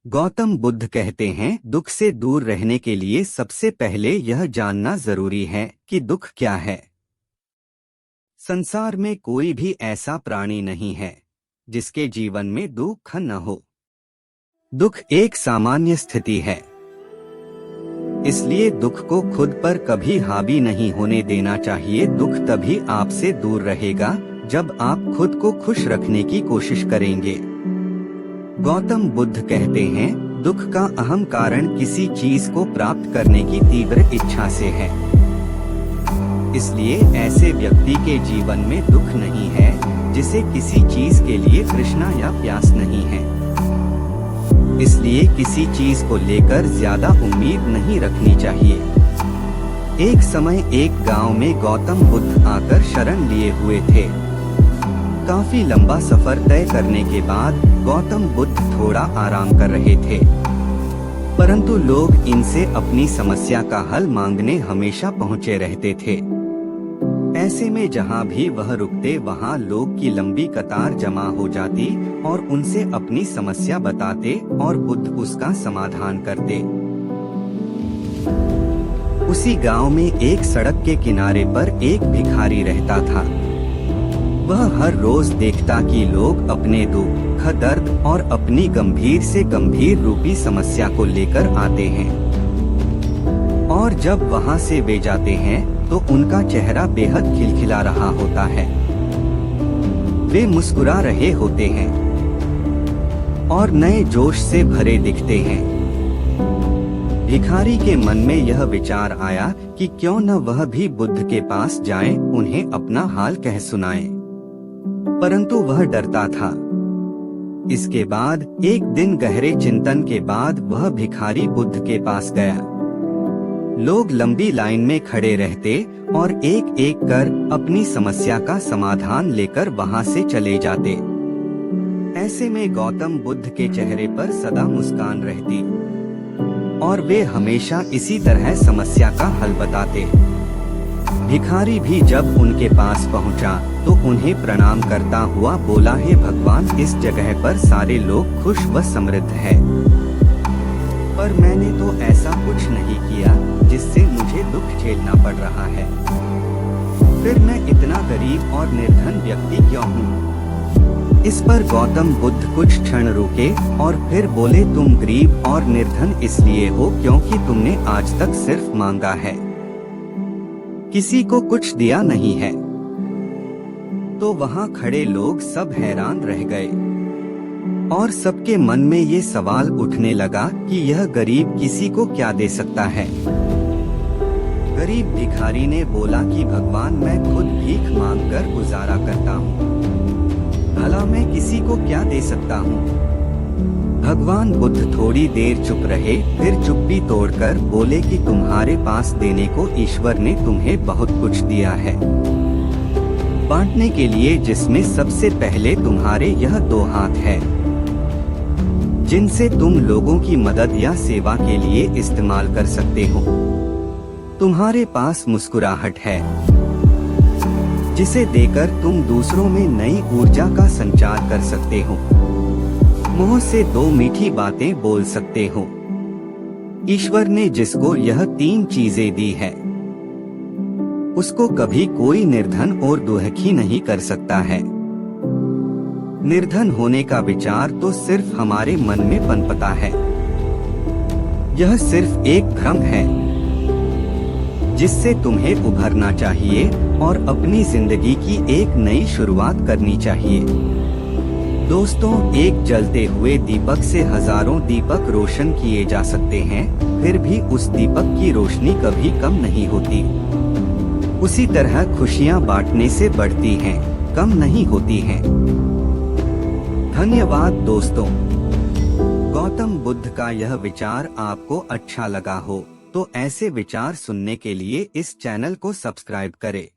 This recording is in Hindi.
गौतम बुद्ध कहते हैं, दुख से दूर रहने के लिए सबसे पहले यह जानना जरूरी है कि दुख क्या है। संसार में कोई भी ऐसा प्राणी नहीं है जिसके जीवन में दुख न हो। दुख एक सामान्य स्थिति है, इसलिए दुख को खुद पर कभी हावी नहीं होने देना चाहिए। दुख तभी आपसे दूर रहेगा जब आप खुद को खुश रखने की कोशिश करेंगे। गौतम बुद्ध कहते हैं, दुख का अहम कारण किसी चीज को प्राप्त करने की तीव्र इच्छा से है। इसलिए ऐसे व्यक्ति के जीवन में दुख नहीं है जिसे किसी चीज के लिए तृष्णा या प्यास नहीं है। इसलिए किसी चीज को लेकर ज्यादा उम्मीद नहीं रखनी चाहिए। एक समय एक गांव में गौतम बुद्ध आकर शरण लिए हुए थे। काफी लंबा सफर तय करने के बाद गौतम बुद्ध थोड़ा आराम कर रहे थे, परंतु लोग इनसे अपनी समस्या का हल मांगने हमेशा पहुंचे रहते थे। ऐसे में जहां भी वह रुकते वहां लोग की लंबी कतार जमा हो जाती और उनसे अपनी समस्या बताते और बुद्ध उसका समाधान करते। उसी गांव में एक सड़क के किनारे पर एक भिखारी रहता था। वह हर रोज देखता कि लोग अपने दुख, दर्द और अपनी गंभीर से गंभीर रूपी समस्या को लेकर आते हैं, और जब वहां से वे जाते हैं तो उनका चेहरा बेहद खिलखिला रहा होता है। वे मुस्कुरा रहे होते हैं और नए जोश से भरे दिखते हैं। भिखारी के मन में यह विचार आया कि क्यों न वह भी बुद्ध के पास जाए, उन्हें अपना हाल कह सुनाए, परंतु वह डरता था। इसके बाद एक दिन गहरे चिंतन के बाद वह भिखारी बुद्ध के पास गया। लोग लंबी लाइन में खड़े रहते और एक एक कर अपनी समस्या का समाधान लेकर वहां से चले जाते। ऐसे में गौतम बुद्ध के चेहरे पर सदा मुस्कान रहती और वे हमेशा इसी तरह समस्या का हल बताते। भिखारी भी जब उनके पास पहुंचा तो उन्हें प्रणाम करता हुआ बोला, हे भगवान, इस जगह पर सारे लोग खुश व समृद्ध हैं, पर मैंने तो ऐसा कुछ नहीं किया जिससे मुझे दुख झेलना पड़ रहा है। फिर मैं इतना गरीब और निर्धन व्यक्ति क्यों हूँ? इस पर गौतम बुद्ध कुछ क्षण रुके और फिर बोले, तुम गरीब और निर्धन इसलिए हो क्योंकि तुमने आज तक सिर्फ मांगा है, किसी को कुछ दिया नहीं है। तो वहां खड़े लोग सब हैरान रह गए और सबके मन में ये सवाल उठने लगा कि यह गरीब किसी को क्या दे सकता है। गरीब भिखारी ने बोला कि भगवान, मैं खुद भीख मांगकर गुजारा करता हूँ, भला मैं किसी को क्या दे सकता हूँ? भगवान बुद्ध थोड़ी देर चुप रहे, फिर चुप्पी तोड़कर बोले कि तुम्हारे पास देने को ईश्वर ने तुम्हें बहुत कुछ दिया है, बांटने के लिए, जिसमें सबसे पहले तुम्हारे यह दो हाथ है, जिनसे तुम लोगों की मदद या सेवा के लिए इस्तेमाल कर सकते हो। तुम्हारे पास मुस्कुराहट है, जिसे देकर तुम दूसरों में नई ऊर्जा का संचार कर सकते हो। मुंह से दो मीठी बातें बोल सकते हो। ईश्वर ने जिसको यह तीन चीजें दी है, उसको कभी कोई निर्धन और दुखी नहीं कर सकता है। निर्धन होने का विचार तो सिर्फ हमारे मन में पनपता है। यह सिर्फ एक भ्रम है जिससे तुम्हें उभरना चाहिए और अपनी जिंदगी की एक नई शुरुआत करनी चाहिए। दोस्तों, एक जलते हुए दीपक से हजारों दीपक रोशन किए जा सकते हैं, फिर भी उस दीपक की रोशनी कभी कम नहीं होती। उसी तरह खुशियां बांटने से बढ़ती हैं, कम नहीं होती हैं। धन्यवाद दोस्तों। गौतम बुद्ध का यह विचार आपको अच्छा लगा हो तो ऐसे विचार सुनने के लिए इस चैनल को सब्सक्राइब करें।